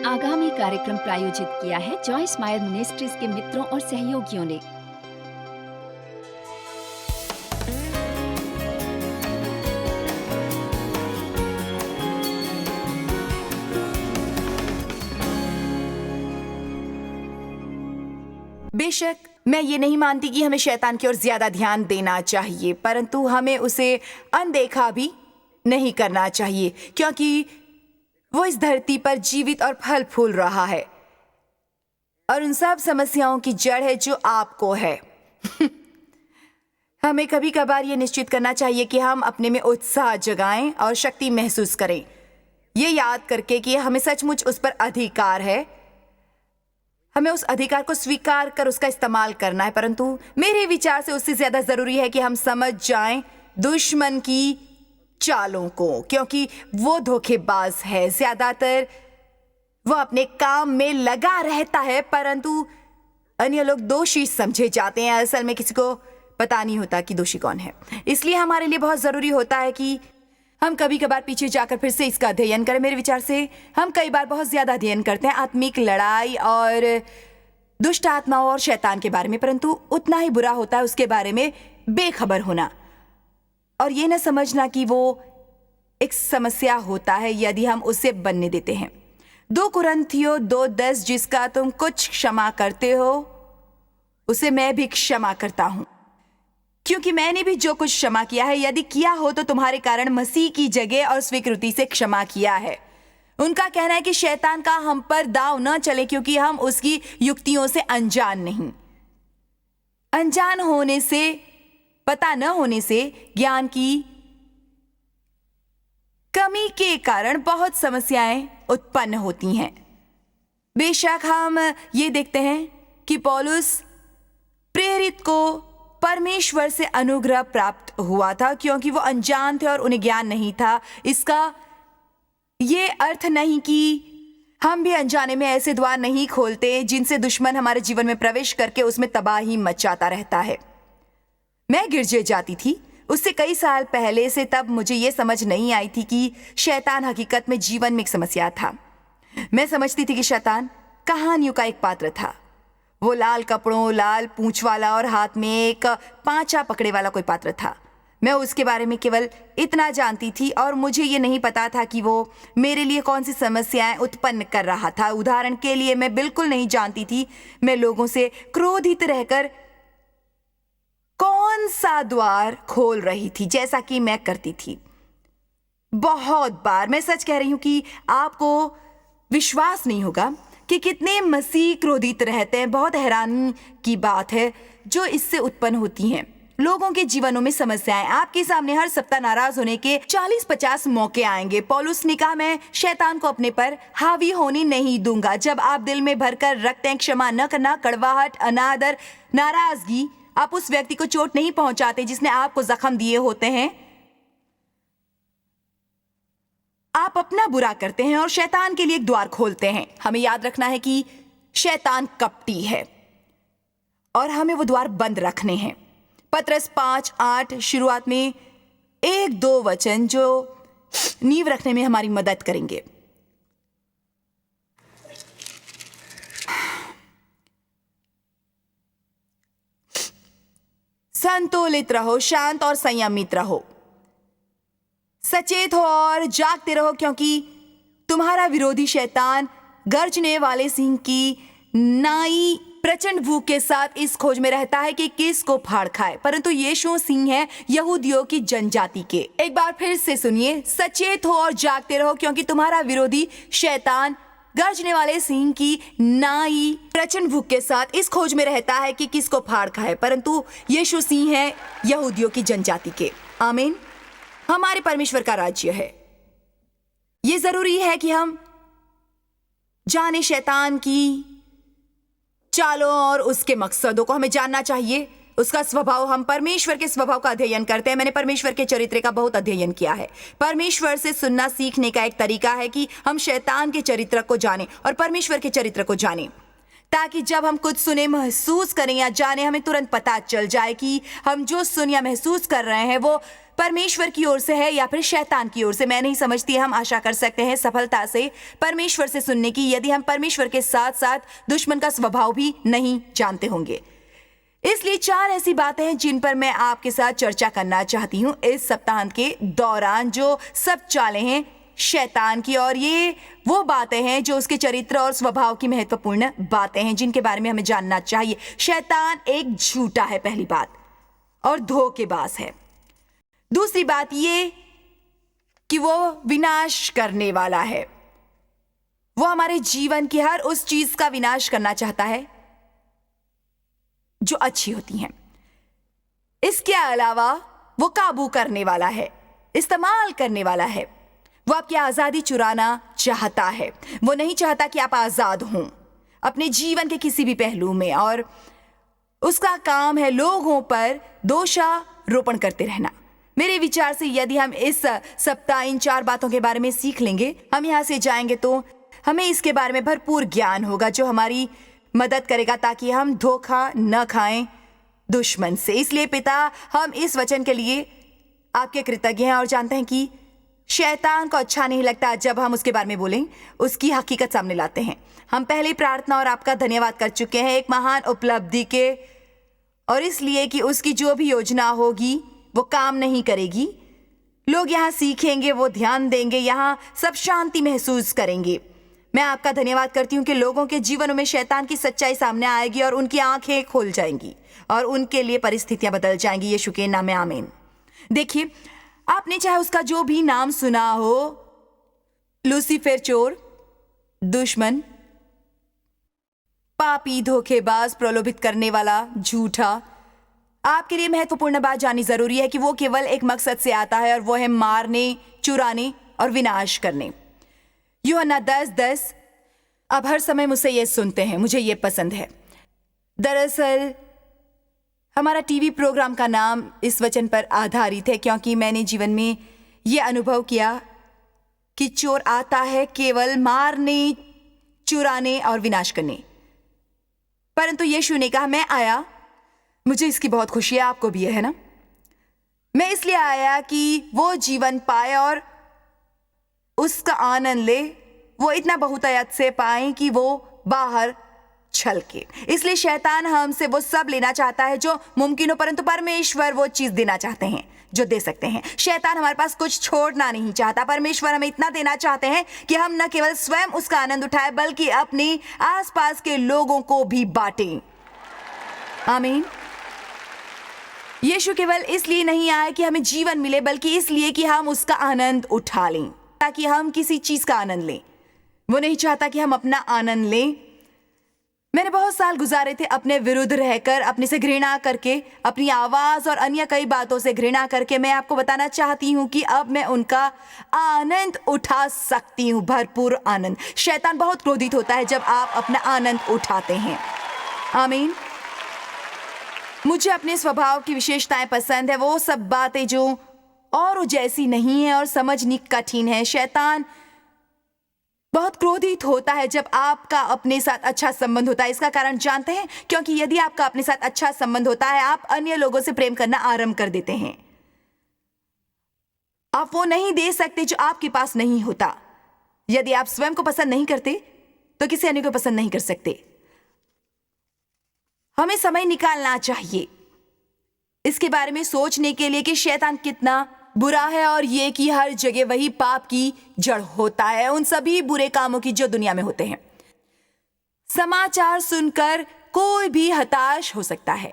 आगामी कार्यक्रम प्रायोजित किया है जॉयस मायर मिनिस्ट्रीज के मित्रों और सहयोगियों ने। बेशक मैं ये नहीं मानती कि हमें शैतान की ओर ज्यादा ध्यान देना चाहिए, परंतु हमें उसे अनदेखा भी नहीं करना चाहिए, क्योंकि वो इस धरती पर जीवित और फल फूल रहा है और उन सब समस्याओं की जड़ है जो आपको है। हमें कभी कभार ये निश्चित करना चाहिए कि हम अपने में उत्साह जगाएं और शक्ति महसूस करें, ये याद करके कि हमें सचमुच उस पर अधिकार है। हमें उस अधिकार को स्वीकार कर उसका इस्तेमाल करना है, परंतु मेरे विचार से उससे ज्यादा जरूरी है कि हम समझ जाएं दुश्मन की चालों को, क्योंकि वो धोखेबाज है। ज्यादातर वो अपने काम में लगा रहता है, परंतु अन्य लोग दोषी समझे जाते हैं। असल में किसी को पता नहीं होता कि दोषी कौन है। इसलिए हमारे लिए बहुत जरूरी होता है कि हम कभी कभार पीछे जाकर फिर से इसका अध्ययन करें। मेरे विचार से हम कई बार बहुत ज्यादा अध्ययन करते हैं आत्मिक लड़ाई और दुष्ट आत्माओं और शैतान के बारे में, परंतु उतना ही बुरा होता है उसके बारे में बेखबर होना और ये न समझना कि वो एक समस्या होता है यदि हम उसे बनने देते हैं। 2 कुरिन्थियों 2:10, जिसका तुम कुछ क्षमा करते हो उसे मैं भी क्षमा करता हूं, क्योंकि मैंने भी जो कुछ क्षमा किया है, यदि किया हो तो तुम्हारे कारण मसीह की जगह और स्वीकृति से क्षमा किया है। उनका कहना है कि शैतान का हम पर दांव न चले, क्योंकि हम उसकी युक्तियों से अनजान नहीं। अनजान होने से, पता न होने से, ज्ञान की कमी के कारण बहुत समस्याएं उत्पन्न होती हैं। बेशक हम ये देखते हैं कि पौलुस प्रेरित को परमेश्वर से अनुग्रह प्राप्त हुआ था, क्योंकि वो अनजान थे और उन्हें ज्ञान नहीं था। इसका ये अर्थ नहीं कि हम भी अनजाने में ऐसे द्वार नहीं खोलते जिनसे दुश्मन हमारे जीवन में प्रवेश करके उसमें तबाही मचाता रहता है। मैं गिरजे जाती थी उससे कई साल पहले से, तब मुझे ये समझ नहीं आई थी कि शैतान हकीकत में जीवन में एक समस्या था। मैं समझती थी कि शैतान कहानियों का एक पात्र था। वो लाल कपड़ों, लाल पूंछ वाला और हाथ में एक पांचा पकड़े वाला कोई पात्र था। मैं उसके बारे में केवल इतना जानती थी और मुझे ये नहीं पता था कि वो मेरे लिए कौन सी समस्याएं उत्पन्न कर रहा था। उदाहरण के लिए मैं बिल्कुल नहीं जानती थी मैं लोगों से क्रोधित रहकर कौन सा द्वार खोल रही थी, जैसा कि मैं करती थी बहुत बार। मैं सच कह रही हूं कि आपको विश्वास नहीं होगा कि कितने मसीह क्रोधित रहते हैं। बहुत हैरानी की बात है जो इससे उत्पन्न होती हैं। लोगों के जीवनों में समस्याएं, आपके सामने हर सप्ताह नाराज होने के 40-50 मौके आएंगे। पौलुस ने कहा, मैं शैतान को अपने पर हावी होने नहीं दूंगा। जब आप दिल में भरकर रखते हैं क्षमा न करना, कड़वाहट, अनादर, नाराजगी, आप उस व्यक्ति को चोट नहीं पहुंचाते जिसने आपको जख्म दिए होते हैं। आप अपना बुरा करते हैं और शैतान के लिए एक द्वार खोलते हैं। हमें याद रखना है कि शैतान कपटी है और हमें वो द्वार बंद रखने हैं। पत्रस 5:8 शुरुआत में 1-2 वचन जो नींव रखने में हमारी मदद करेंगे। संतुलित रहो, शांत और संयमित रहो, सचेत हो और जागते रहो, क्योंकि तुम्हारा विरोधी शैतान गर्जने वाले सिंह की नाई प्रचंड भूख के साथ इस खोज में रहता है कि किस को फाड़ खाए, परंतु यीशु सिंह है यहूदियों की जनजाति के। एक बार फिर से सुनिए, सचेत हो और जागते रहो, क्योंकि तुम्हारा विरोधी शैतान गर्जने वाले सिंह की नाई प्रचंड भूख के साथ इस खोज में रहता है कि किसको फाड़ खाए, परंतु यीशु सिंह है यहूदियों की जनजाति के। आमीन। हमारे परमेश्वर का राज्य है। ये जरूरी है कि हम जाने शैतान की चालों और उसके मकसदों को हमें जानना चाहिए, उसका स्वभाव। हम परमेश्वर के स्वभाव का अध्ययन करते हैं। मैंने परमेश्वर के चरित्र का बहुत अध्ययन किया है। परमेश्वर से सुनना सीखने का एक तरीका है कि हम शैतान के चरित्र को जानें और परमेश्वर के चरित्र को जानें। ताकि जब हम कुछ सुने, महसूस करें या जाने, हमें तुरंत पता चल जाए कि हम जो सुन या महसूस कर रहे हैं वो परमेश्वर की ओर से है या फिर शैतान की ओर से। मैं नहीं समझती हम आशा कर सकते हैं सफलता से परमेश्वर से सुनने की यदि हम परमेश्वर के साथ साथ दुश्मन का स्वभाव भी नहीं जानते होंगे। इसलिए 4 ऐसी बातें हैं जिन पर मैं आपके साथ चर्चा करना चाहती हूँ इस सप्ताहांत के दौरान, जो सब चालें हैं शैतान की, और ये वो बातें हैं जो उसके चरित्र और स्वभाव की महत्वपूर्ण बातें हैं जिनके बारे में हमें जानना चाहिए। शैतान एक झूठा है, पहली बात, और धोखेबाज है। दूसरी बात ये कि वो विनाश करने वाला है। वो हमारे जीवन की हर उस चीज का विनाश करना चाहता है जो अच्छी होती हैं। इसके अलावा वो काबू करने वाला है, इस्तेमाल करने वाला है। वो आपकी आजादी चुराना चाहता है। वो नहीं चाहता कि आप आजाद हों अपने जीवन के किसी भी पहलू में, और उसका काम है लोगों पर दोषारोपण करते रहना। मेरे विचार से यदि हम इस सप्ताह इन 4 बातों के बारे में सीख लेंगे, हम यहाँ से जाएंगे तो हमें इसके बारे में भरपूर ज्ञान होगा जो हमारी मदद करेगा ताकि हम धोखा न खाएं दुश्मन से। इसलिए पिता, हम इस वचन के लिए आपके कृतज्ञ हैं और जानते हैं कि शैतान को अच्छा नहीं लगता जब हम उसके बारे में बोलें, उसकी हकीकत सामने लाते हैं। हम पहले प्रार्थना और आपका धन्यवाद कर चुके हैं एक महान उपलब्धि के, और इसलिए कि उसकी जो भी योजना होगी वो काम नहीं करेगी। लोग यहाँ सीखेंगे, वो ध्यान देंगे, यहाँ सब शांति महसूस करेंगे। मैं आपका धन्यवाद करती हूँ कि लोगों के जीवनों में शैतान की सच्चाई सामने आएगी और उनकी आंखें खोल जाएंगी और उनके लिए परिस्थितियां बदल जाएंगी। यीशु के नाम में आमीन। देखिए, आपने चाहे उसका जो भी नाम सुना हो, लूसीफर, चोर, दुश्मन, पापी, धोखेबाज, प्रलोभित करने वाला, झूठा, आपके लिए महत्वपूर्ण बात जाननी जरूरी है कि वो केवल एक मकसद से आता है और वो है मारने, चुराने और विनाश करने। यूहन्ना 10:10। अब हर समय मुझसे ये सुनते हैं, मुझे ये पसंद है। दरअसल हमारा टीवी प्रोग्राम का नाम इस वचन पर आधारित है क्योंकि मैंने जीवन में ये अनुभव किया कि चोर आता है केवल मारने, चुराने और विनाश करने, परंतु यीशु ने कहा, मैं आया, मुझे इसकी बहुत खुशी है, आपको भी है ना। मैं इसलिए आया कि वो जीवन पाए और उसका आनंद ले, वो इतना बहुतायत से पाए कि वो बाहर छलके। इसलिए शैतान हमसे वो सब लेना चाहता है जो मुमकिन हो, परंतु परमेश्वर वो चीज देना चाहते हैं जो दे सकते हैं। शैतान हमारे पास कुछ छोड़ना नहीं चाहता। परमेश्वर हमें इतना देना चाहते हैं कि हम न केवल स्वयं उसका आनंद उठाएं बल्कि अपने आसपास के लोगों को भी बांटें। आमीन। यीशु केवल इसलिए नहीं आए कि हमें जीवन मिले, बल्कि इसलिए कि हम उसका आनंद उठा लें, ताकि हम किसी चीज का आनंद लें। वो नहीं चाहता कि हम अपना आनंद लें। मैंने बहुत साल गुजारे थे अपने विरुद्ध रहकर, अपने से घृणा करके, अपनी आवाज और अन्य कई बातों से घृणा करके। मैं आपको बताना चाहती हूँ कि अब मैं उनका आनंद उठा सकती हूँ, भरपूर आनंद। शैतान बहुत क्रोधित होता है जब आप अपना आनंद उठाते हैं। आमीन। मुझे अपने स्वभाव की विशेषताएं पसंद है, वो सब बातें जो और जैसी नहीं है और समझनी कठिन है। शैतान बहुत क्रोधित होता है जब आपका अपने साथ अच्छा संबंध होता है। इसका कारण जानते हैं? क्योंकि यदि आपका अपने साथ अच्छा संबंध होता है, आप अन्य लोगों से प्रेम करना आरंभ कर देते हैं। आप वो नहीं दे सकते जो आपके पास नहीं होता। यदि आप स्वयं को पसंद नहीं करते तो किसी अन्य को पसंद नहीं कर सकते। हमें समय निकालना चाहिए इसके बारे में सोचने के लिए कि शैतान कितना बुरा है और ये कि हर जगह वही पाप की जड़ होता है, उन सभी बुरे कामों की जो दुनिया में होते हैं। समाचार सुनकर कोई भी हताश हो सकता है।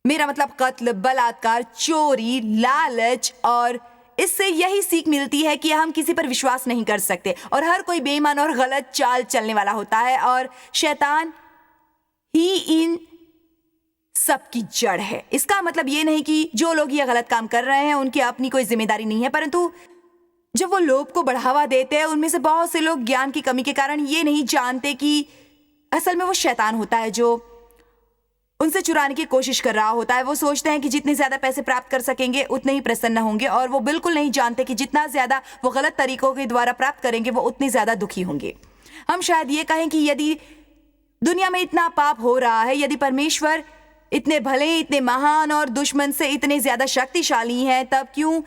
मेरा मतलब कत्ल, बलात्कार, चोरी, लालच, और इससे यही सीख मिलती है कि हम किसी पर विश्वास नहीं कर सकते और हर कोई बेईमान और गलत चाल चलने वाला होता है और शैतान ही इन सबकी जड़ है। इसका मतलब ये नहीं कि जो लोग ये गलत काम कर रहे हैं उनकी अपनी कोई जिम्मेदारी नहीं है, परंतु जब वो लोभ को बढ़ावा देते हैं, उनमें से बहुत से लोग ज्ञान की कमी के कारण ये नहीं जानते कि असल में वो शैतान होता है जो उनसे चुराने की कोशिश कर रहा होता है। वो सोचते हैं कि जितने ज्यादा पैसे प्राप्त कर सकेंगे उतने ही प्रसन्न होंगे, और वो बिल्कुल नहीं जानते कि जितना ज्यादा वो गलत तरीकों के द्वारा प्राप्त करेंगे वो उतने ज्यादा दुखी होंगे। हम शायद ये कहें कि यदि दुनिया में इतना पाप हो रहा है, यदि परमेश्वर इतने भले, इतने महान और दुश्मन से इतने ज्यादा शक्तिशाली हैं, तब क्यों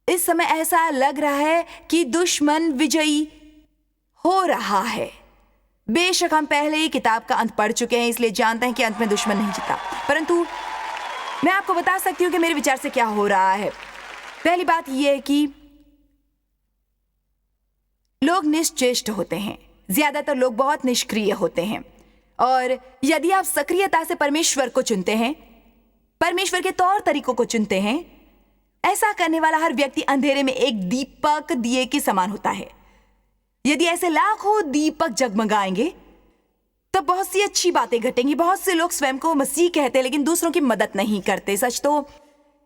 इस समय ऐसा लग रहा है कि दुश्मन विजयी हो रहा है? बेशक हम पहले ही किताब का अंत पढ़ चुके हैं, इसलिए जानते हैं कि अंत में दुश्मन नहीं जीता, परंतु मैं आपको बता सकती हूँ कि मेरे विचार से क्या हो रहा है। पहली बात यह है कि लोग निश्चेष्ट होते हैं, ज्यादातर लोग बहुत निष्क्रिय होते हैं, और यदि आप सक्रियता से परमेश्वर को चुनते हैं, परमेश्वर के तौर तरीकों को चुनते हैं, ऐसा करने वाला हर व्यक्ति अंधेरे में एक दीपक दिए के समान होता है। यदि ऐसे लाखों दीपक जगमगाएंगे तब बहुत सी अच्छी बातें घटेंगी। बहुत से लोग स्वयं को मसीह कहते हैं लेकिन दूसरों की मदद नहीं करते। सच तो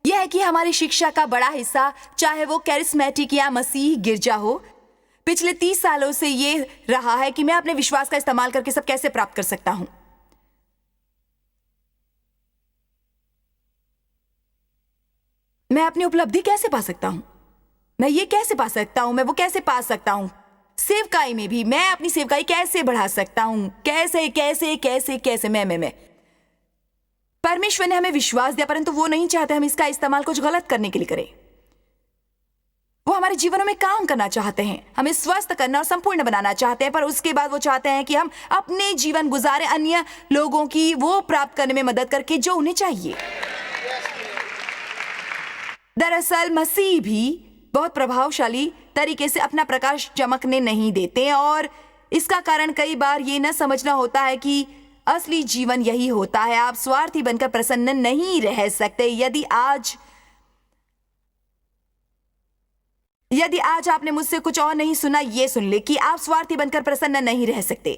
यह है कि हमारी शिक्षा का बड़ा हिस्सा, चाहे वो कैरिस्मेटिक या मसीह गिरजा हो, पिछले 30 सालों से ये रहा है कि मैं अपने विश्वास का इस्तेमाल करके सब कैसे प्राप्त कर सकता हूं। मैं अपनी उपलब्धि कैसे पा सकता हूं, मैं ये कैसे पा सकता हूं, मैं वो कैसे पा सकता हूं। सेवकाई में भी मैं अपनी सेवकाई कैसे बढ़ा सकता हूं, कैसे कैसे कैसे कैसे मैं परमेश्वर ने हमें विश्वास दिया, परंतु वो नहीं चाहते हम इसका इस्तेमाल कुछ गलत करने के लिए करें। वो हमारे जीवनों में काम करना चाहते हैं, हमें स्वस्थ करना और संपूर्ण बनाना चाहते हैं, पर उसके बाद वो चाहते हैं कि हम अपने जीवन गुजारे अन्य लोगों की वो प्राप्त करने में मदद करके जो उन्हें चाहिए। दरअसल मसीह भी बहुत प्रभावशाली तरीके से अपना प्रकाश चमकने नहीं देते, और इसका कारण कई बार ये न समझना होता है कि असली जीवन यही होता है। आप स्वार्थी बनकर प्रसन्न नहीं रह सकते। यदि आज आपने मुझसे कुछ और नहीं सुना, ये सुन ले कि आप स्वार्थी बनकर प्रसन्न नहीं रह सकते।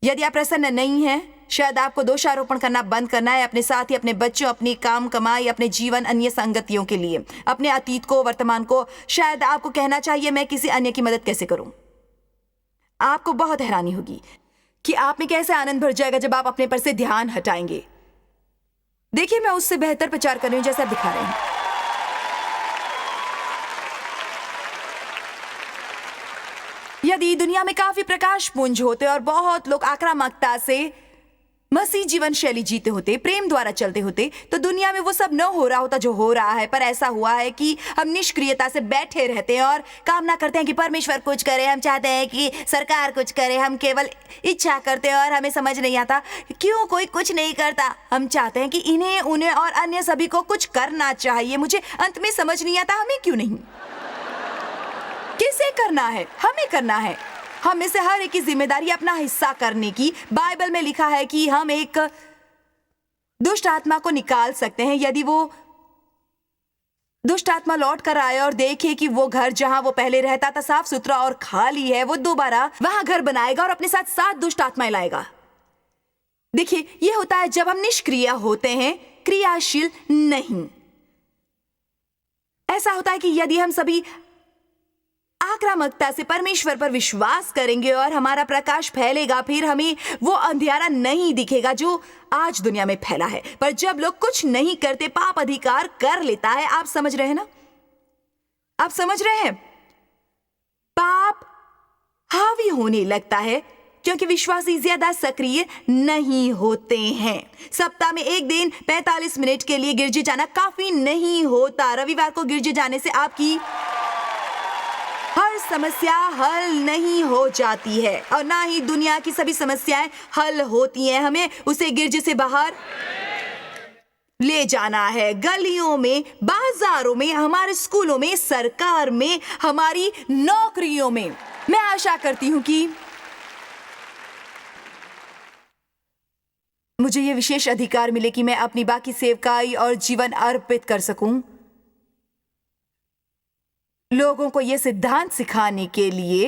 यदि आप प्रसन्न नहीं हैं, शायद आपको दोषारोपण करना बंद करना है अपने साथ ही, अपने बच्चों, अपनी काम कमाई, अपने जीवन, अन्य संगतियों के लिए, अपने अतीत को, वर्तमान को। शायद आपको कहना चाहिए, मैं किसी अन्य की मदद कैसे करूं। आपको बहुत हैरानी होगी कि आप में कैसे आनंद भर जाएगा जब आप अपने पर से ध्यान हटाएंगे। देखिए, मैं उससे बेहतर प्रचार कर रही हूं जैसे आप दिखा रहे हैं। यदि दुनिया में काफी प्रकाश पुंज होते और बहुत लोग आक्रामकता से मसीह जीवन शैली जीते होते, प्रेम द्वारा चलते होते, तो दुनिया में वो सब न हो रहा होता जो हो रहा है। पर ऐसा हुआ है कि हम निष्क्रियता से बैठे रहते हैं और कामना करते हैं कि परमेश्वर कुछ करे, हम चाहते हैं कि सरकार कुछ करे, हम केवल इच्छा करते हैं और हमें समझ नहीं आता क्यों कोई कुछ नहीं करता। हम चाहते हैं कि इन्हें, उन्हें और अन्य सभी को कुछ करना चाहिए। मुझे अंत में समझ नहीं आता हमें क्यों नहीं, किसे करना है, हमें करना है। हम में से हर एक की जिम्मेदारी अपना हिस्सा करने की। बाइबल में लिखा है कि हम एक दुष्ट आत्मा को निकाल सकते हैं। यदि वो दुष्ट आत्मा लौट कर आए और देखे कि वो घर जहां वो पहले रहता था साफ सुथरा और खाली है, वो दोबारा वहां घर बनाएगा और अपने साथ 7 दुष्ट आत्माएं लाएगा। देखिए, ये होता है जब हम निष्क्रिय होते हैं, क्रियाशील नहीं। ऐसा होता है कि यदि हम सभी आक्रामकता से परमेश्वर पर विश्वास करेंगे और हमारा प्रकाश फैलेगा, फिर हमें वो अंधियारा नहीं दिखेगा जो आज दुनिया में फैला है। पर जब लोग कुछ नहीं करते, पाप अधिकार कर लेता है। आप समझ रहे हैं ना? आप समझ रहे हैं? पाप हावी होने लगता है क्योंकि विश्वासी ज्यादा सक्रिय नहीं होते हैं। सप्ताह में एक दिन 45 मिनट के लिए गिरजे जाना काफी नहीं होता। रविवार को गिरजे जाने से आपकी हर समस्या हल नहीं हो जाती है और ना ही दुनिया की सभी समस्याएं हल होती हैं। हमें उसे गिरजे से बाहर ले जाना है। गलियों में, बाजारों में, हमारे स्कूलों में, सरकार में, हमारी नौकरियों में। मैं आशा करती हूं कि मुझे यह विशेष अधिकार मिले कि मैं अपनी बाकी सेवकाई और जीवन अर्पित कर सकूं लोगों को यह सिद्धांत सिखाने के लिए।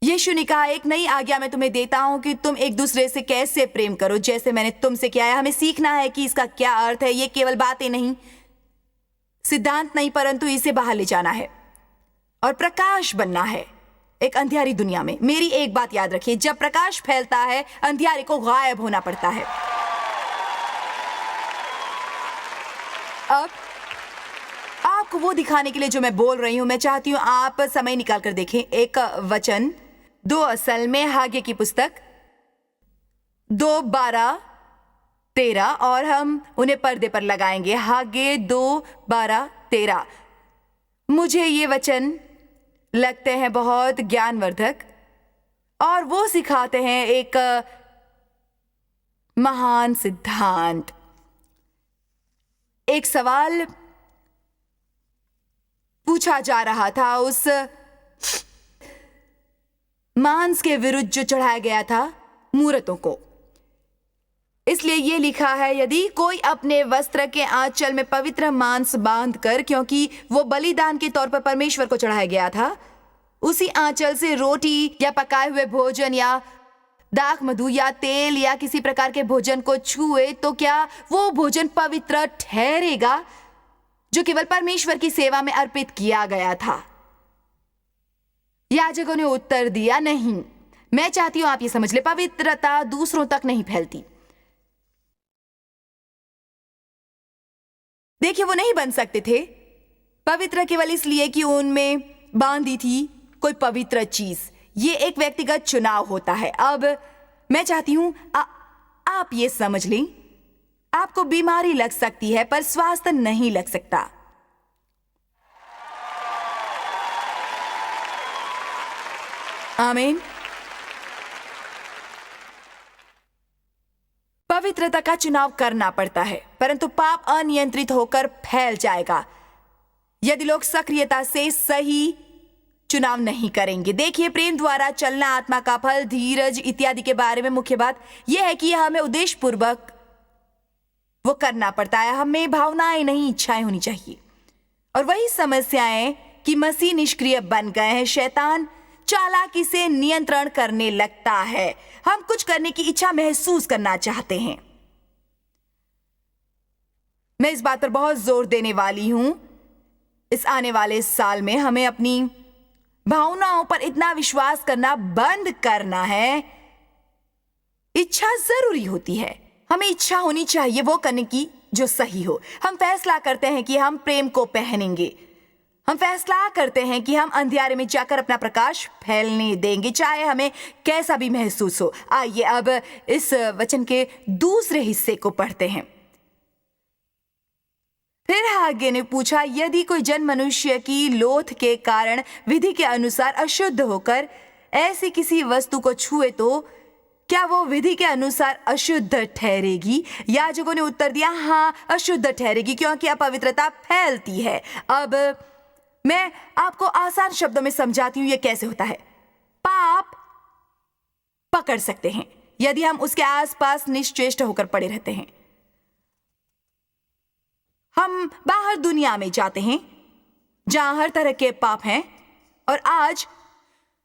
यीशु ने कहा, एक नई आज्ञा मैं तुम्हें देता हूं कि तुम एक दूसरे से कैसे प्रेम करो जैसे मैंने तुमसे किया है। हमें सीखना है कि इसका क्या अर्थ है। ये केवल बातें नहीं, सिद्धांत नहीं, परंतु इसे बाहर ले जाना है और प्रकाश बनना है एक अंधियारी दुनिया में। मेरी एक बात याद रखिए, जब प्रकाश फैलता है, अंधियारे को गायब होना पड़ता है। अब आपको वो दिखाने के लिए जो मैं बोल रही हूं, मैं चाहती हूं आप समय निकाल कर देखें एक वचन 2 असल में हागे की पुस्तक 2, 12, 13 और हम उन्हें पर्दे पर लगाएंगे। हागे 2, 12, 13। मुझे ये वचन लगते हैं बहुत ज्ञानवर्धक और वो सिखाते हैं एक महान सिद्धांत। एक सवाल पूछा जा रहा था उस मांस के विरुद्ध जो चढ़ाया गया था मूर्तों को। इसलिए ये लिखा है, यदि कोई अपने वस्त्र के आंचल में पवित्र मांस बांधकर, क्योंकि वो बलिदान के तौर पर परमेश्वर को चढ़ाया गया था, उसी आंचल से रोटी या पकाए हुए भोजन या दाख मधु या तेल या किसी प्रकार के भोजन को छुए, तो क्या वो भोजन पवित्र ठहरेगा जो केवल परमेश्वर की सेवा में अर्पित किया गया था? याजकों ने उत्तर दिया, नहीं। मैं चाहती हूं आप ये समझ ले, पवित्रता दूसरों तक नहीं फैलती। देखिए, वो नहीं बन सकते थे पवित्र केवल इसलिए कि उनमें बांधी थी कोई पवित्र चीज। ये एक व्यक्तिगत चुनाव होता है। अब मैं चाहती हूं आप ये समझ लें, आपको बीमारी लग सकती है पर स्वास्थ्य नहीं लग सकता। आमीन। पवित्रता का चुनाव करना पड़ता है, परंतु पाप अनियंत्रित होकर फैल जाएगा यदि लोग सक्रियता से सही चुनाव नहीं करेंगे। देखिए, प्रेम द्वारा चलना, आत्मा का फल, धीरज इत्यादि के बारे में मुख्य बात यह है कि हमें उद्देश्य पूर्वक वो करना पड़ता है। हमें भावनाएं नहीं, इच्छाएं होनी चाहिए। और वही समस्याएं कि मसीह निष्क्रिय बन गए हैं। शैतान चालाकी से नियंत्रण करने लगता है। हम कुछ करने की इच्छा महसूस करना चाहते हैं। मैं इस बात पर बहुत जोर देने वाली हूं, इस आने वाले साल में हमें अपनी भावनाओं पर इतना विश्वास करना बंद करना है। इच्छा जरूरी होती है, हमें इच्छा होनी चाहिए वो करने की जो सही हो। हम फैसला करते हैं कि हम प्रेम को पहनेंगे। हम फैसला करते हैं कि हम अंधियारे में जाकर अपना प्रकाश फैलने देंगे, चाहे हमें कैसा भी महसूस हो। आइए अब इस वचन के दूसरे हिस्से को पढ़ते हैं। फिर हागे ने पूछा, यदि कोई जन मनुष्य की लोथ के कारण विधि के अनुसार अशुद्ध होकर ऐसी किसी वस्तु को छुए, तो क्या वो विधि के अनुसार अशुद्ध ठहरेगी? याजकों ने उत्तर दिया, हाँ, अशुद्ध ठहरेगी, क्योंकि अपवित्रता फैलती है। अब मैं आपको आसान शब्दों में समझाती हूं, यह कैसे होता है। पाप पकड़ सकते हैं यदि हम उसके आसपास निश्चेष्ट होकर पड़े रहते हैं। हम बाहर दुनिया में जाते हैं जहां हर तरह के पाप हैं, और आज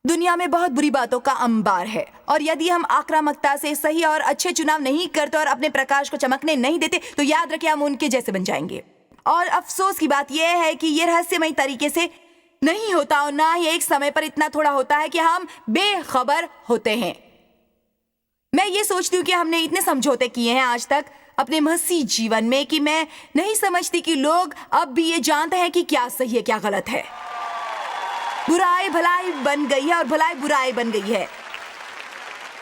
दुनिया में बहुत बुरी बातों का अंबार है। और यदि हम आक्रामकता से सही और अच्छे चुनाव नहीं करते और अपने प्रकाश को चमकने नहीं देते, तो याद रखें हम उनके जैसे बन जाएंगे। और अफसोस की बात यह है कि यह रहस्यमय तरीके से नहीं होता, और ना ही एक समय पर इतना थोड़ा होता है कि हम बेखबर होते हैं। मैं ये सोचती हूँ कि हमने इतने समझौते किए हैं आज तक अपने मसीह जीवन में कि मैं नहीं समझती कि लोग अब भी ये जानते हैं कि क्या सही है, क्या गलत है। बुराई भलाई बन गई है और भलाई बुराई बन गई है।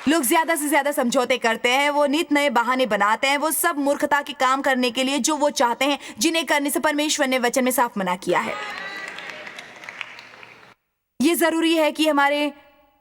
लोग ज्यादा से ज्यादा समझौते करते हैं, वो नित नए बहाने बनाते हैं, वो सब मूर्खता के काम करने के लिए जो वो चाहते हैं, जिन्हें करने से परमेश्वर ने वचन में साफ मना किया है। ये जरूरी है कि हमारे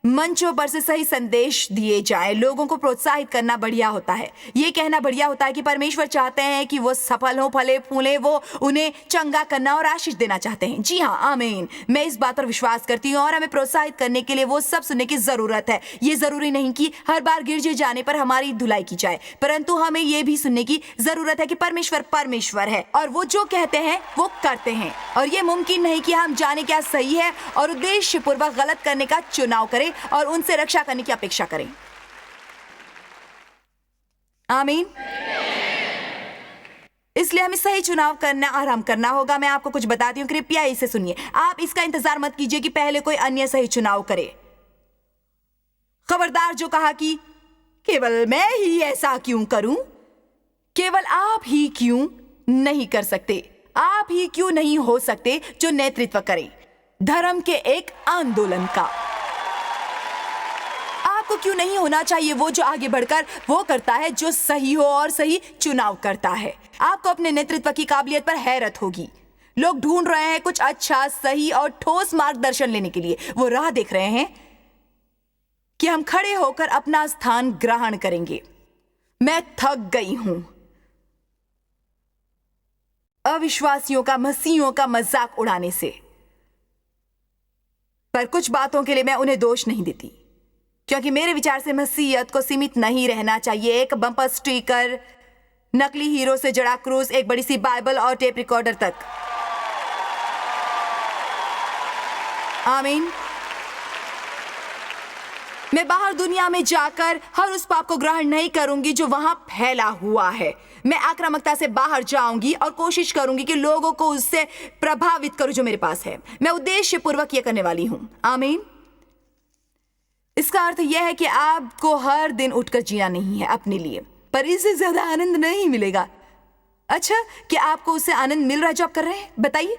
मंचों पर से सही संदेश दिए जाए। लोगों को प्रोत्साहित करना बढ़िया होता है, ये कहना बढ़िया होता है कि परमेश्वर चाहते हैं कि वो सफल हो, फले फूले, वो उन्हें चंगा करना और आशीष देना चाहते हैं। जी हाँ, आमीन। मैं इस बात पर विश्वास करती हूँ और हमें प्रोत्साहित करने के लिए वो सब सुनने की जरूरत है। ये जरूरी नहीं कि हर बार गिरजे जाने पर हमारी धुलाई की जाए, परंतु हमें ये भी सुनने की जरूरत है कि परमेश्वर परमेश्वर है और वो जो कहते हैं वो करते हैं। और ये मुमकिन नहीं कि हम जाने क्या सही है और उद्देश्यपूर्वक गलत करने का चुनाव करें और उनसे रक्षा करने की अपेक्षा करें। आमीन। इसलिए हमें सही चुनाव करना आरंभ करना होगा। मैं आपको कुछ बताती हूं, कृपया इसे सुनिए। आप इसका इंतजार मत कीजिए कि पहले कोई अन्य सही चुनाव करे। खबरदार जो कहा कि केवल मैं ही ऐसा क्यों करूं, केवल आप ही क्यों नहीं कर सकते, आप ही क्यों नहीं हो सकते जो नेतृत्व करें धर्म के एक आंदोलन का। आपको क्यों नहीं होना चाहिए वो जो आगे बढ़कर वो करता है जो सही हो और सही चुनाव करता है। आपको अपने नेतृत्व की काबिलियत पर हैरत होगी। लोग ढूंढ रहे हैं कुछ अच्छा, सही और ठोस मार्गदर्शन लेने के लिए। वो राह देख रहे हैं कि हम खड़े होकर अपना स्थान ग्रहण करेंगे। मैं थक गई हूं अविश्वासियों का, मसीहियों का मजाक उड़ाने से। पर कुछ बातों के लिए मैं उन्हें दोष नहीं देती, क्योंकि मेरे विचार से मसीहियत को सीमित नहीं रहना चाहिए एक बम्पर स्टिकर, नकली हीरो से जड़ा क्रूज, एक बड़ी सी बाइबल और टेप रिकॉर्डर तक। आमीन। मैं बाहर दुनिया में जाकर हर उस पाप को ग्रहण नहीं करूंगी जो वहां फैला हुआ है। मैं आक्रामकता से बाहर जाऊंगी और कोशिश करूंगी कि लोगों को उससे प्रभावित करूं जो मेरे पास है। मैं उद्देश्यपूर्वक यह करने वाली हूं। आमीन। इसका अर्थ यह है कि आपको हर दिन उठकर जीना नहीं है अपने लिए, पर इससे ज्यादा आनंद नहीं मिलेगा। अच्छा, क्या आपको उससे आनंद मिल रहा है जो आप कर रहे हैं? बताइए।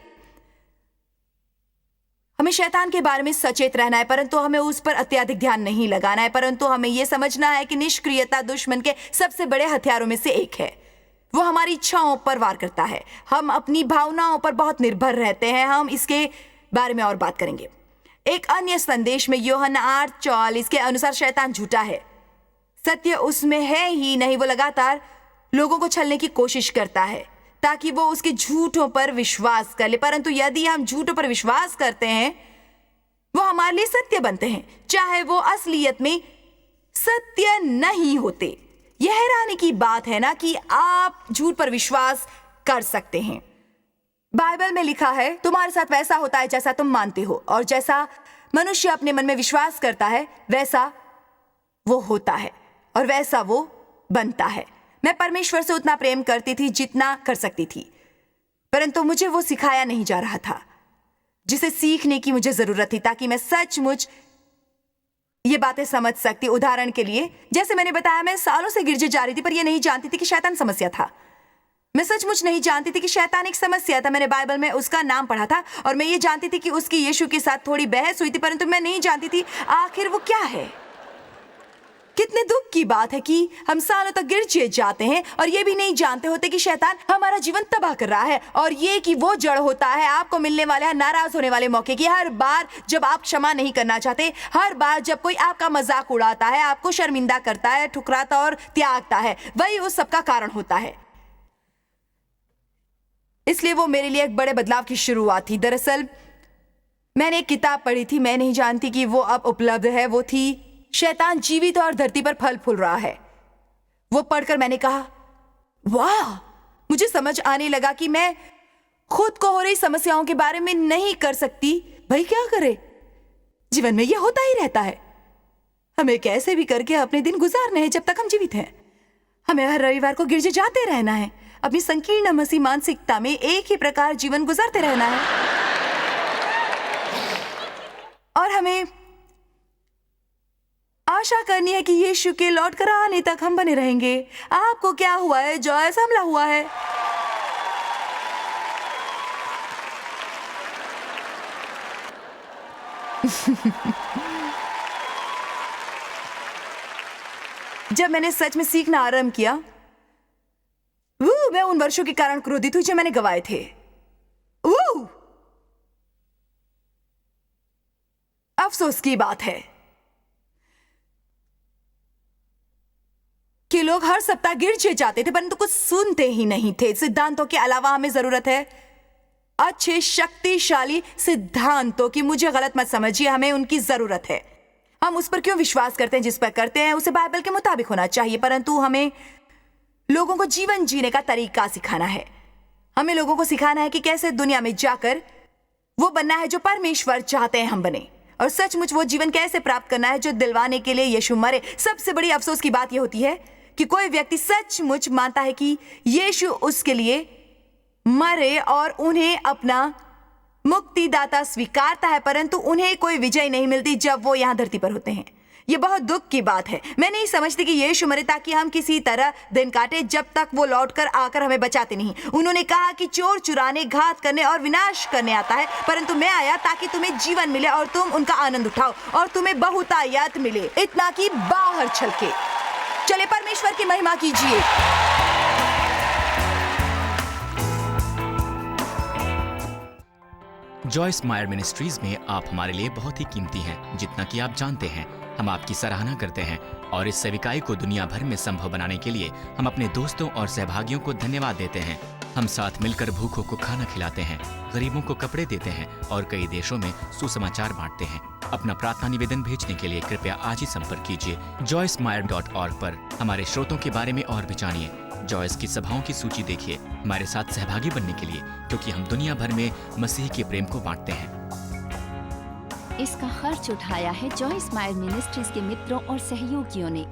हमें शैतान के बारे में सचेत रहना है, परंतु हमें उस पर अत्यधिक ध्यान नहीं लगाना है। परंतु हमें यह समझना है कि निष्क्रियता दुश्मन के सबसे बड़े हथियारों में से एक है। वो हमारी इच्छाओं पर वार करता है। हम अपनी भावनाओं पर बहुत निर्भर रहते हैं। हम इसके बारे में और बात करेंगे। एक अन्य संदेश में यूहन्ना 8:44 के अनुसार शैतान झूठा है, सत्य उसमें है ही नहीं। वो लगातार लोगों को छलने की कोशिश करता है ताकि वो उसके झूठों पर विश्वास कर ले। परंतु यदि हम झूठों पर विश्वास करते हैं, वो हमारे लिए सत्य बनते हैं, चाहे वो असलियत में सत्य नहीं होते। यह हैरानी की बात है ना कि आप झूठ पर विश्वास कर सकते हैं। बाइबल में लिखा है, तुम्हारे साथ वैसा होता है जैसा तुम मानते हो, और जैसा मनुष्य अपने मन में विश्वास करता है वैसा वो होता है और वैसा वो बनता है। मैं परमेश्वर से उतना प्रेम करती थी जितना कर सकती थी, परंतु मुझे वो सिखाया नहीं जा रहा था जिसे सीखने की मुझे जरूरत थी, ताकि मैं सचमुच ये बातें समझ सकती। उदाहरण के लिए, जैसे मैंने बताया, मैं सालों से गिरजे जा रही थी, पर यह नहीं जानती थी कि शैतान समस्या था। मैं सचमुच नहीं जानती थी कि शैतान एक समस्या था। मैंने बाइबल में उसका नाम पढ़ा था और मैं ये जानती थी कि उसकी यीशु के साथ थोड़ी बहस हुई थी, परंतु मैं नहीं जानती थी आखिर वो क्या है। कितने दुख की बात है कि हम सालों तक गिरजे जाते हैं और ये भी नहीं जानते होते कि शैतान हमारा जीवन तबाह कर रहा है, और ये कि वो जड़ होता है आपको मिलने वाले नाराज होने वाले मौके की। हर बार जब आप क्षमा नहीं करना चाहते, हर बार जब कोई आपका मजाक उड़ाता है, आपको शर्मिंदा करता है, ठुकराता और त्यागता है, वही उस सबका कारण होता है। इसलिए वो मेरे लिए एक बड़े बदलाव की शुरुआत थी। दरअसल मैंने एक किताब पढ़ी थी, मैं नहीं जानती कि वो अब उपलब्ध है। वो थी शैतान जीवित और धरती पर फल फूल रहा है। वो पढ़कर मैंने कहा, वाह, मुझे समझ आने लगा कि मैं खुद को हो रही समस्याओं के बारे में नहीं कर सकती। भाई क्या करे, जीवन में यह होता ही रहता है। हमें कैसे भी करके अपने दिन गुजारने हैं जब तक हम जीवित हैं। हमें हर रविवार को गिरजे जाते रहना है, अपनी संकीर्ण मसीह मानसिकता में एक ही प्रकार जीवन गुजारते रहना है, और हमें आशा करनी है कि यीशु के लौट कर आने तक हम बने रहेंगे। आपको क्या हुआ है? जॉयस, हमला हुआ है। जब मैंने सच में सीखना आरंभ किया, मैं उन वर्षों के कारण क्रोधित हुई जो मैंने गवाए थे। अफसोस की बात है कि लोग हर सप्ताह गिरजे जाते थे परंतु कुछ सुनते ही नहीं थे। सिद्धांतों के अलावा हमें जरूरत है अच्छे शक्तिशाली सिद्धांतों की। मुझे गलत मत समझिए, हमें उनकी जरूरत है। हम उस पर क्यों विश्वास करते हैं जिस पर करते हैं, उसे बाइबल के मुताबिक होना चाहिए। परंतु हमें लोगों को जीवन जीने का तरीका सिखाना है। हमें लोगों को सिखाना है कि कैसे दुनिया में जाकर वो बनना है जो परमेश्वर चाहते हैं हम बने, और सचमुच वो जीवन कैसे प्राप्त करना है जो दिलवाने के लिए यीशु मरे। सबसे बड़ी अफसोस की बात यह होती है कि कोई व्यक्ति सचमुच मानता है कि यीशु उसके लिए मरे और उन्हें अपना मुक्तिदाता स्वीकारता है, परंतु उन्हें कोई विजय नहीं मिलती जब वो यहां धरती पर होते हैं। ये बहुत दुख की बात है। मैं नहीं समझती कि यीशु मरे ताकि हम किसी तरह दिन काटे, जब तक वो लौटकर आकर हमें बचाते नहीं। उन्होंने कहा कि चोर चुराने, घात करने और विनाश करने आता है, परंतु मैं आया ताकि तुम्हें जीवन मिले और तुम उनका आनंद उठाओ और तुम्हें बहुतायत मिले, इतना कि बाहर छलके। चले परमेश्वर की महिमा कीजिए। जॉयस मायर मिनिस्ट्रीज में आप हमारे लिए बहुत ही कीमती हैं, जितना कि आप जानते हैं। हम आपकी सराहना करते हैं और इस सेविकाई को दुनिया भर में संभव बनाने के लिए हम अपने दोस्तों और सहभागियों को धन्यवाद देते हैं। हम साथ मिलकर भूखों को खाना खिलाते हैं, गरीबों को कपड़े देते हैं और कई देशों में सुसमाचार बांटते हैं। अपना प्रार्थना निवेदन भेजने के लिए कृपया आज ही संपर्क कीजिए joycemeyer.org पर। हमारे स्रोतों के बारे में और भी जानिए। जॉयस की सभाओं की सूची देखिए हमारे साथ सहभागी बनने के लिए, क्योंकि हम दुनिया भर में मसीह के प्रेम को बांटते हैं। इसका खर्च उठाया है जॉयस मायर मिनिस्ट्रीज के मित्रों और सहयोगियों ने।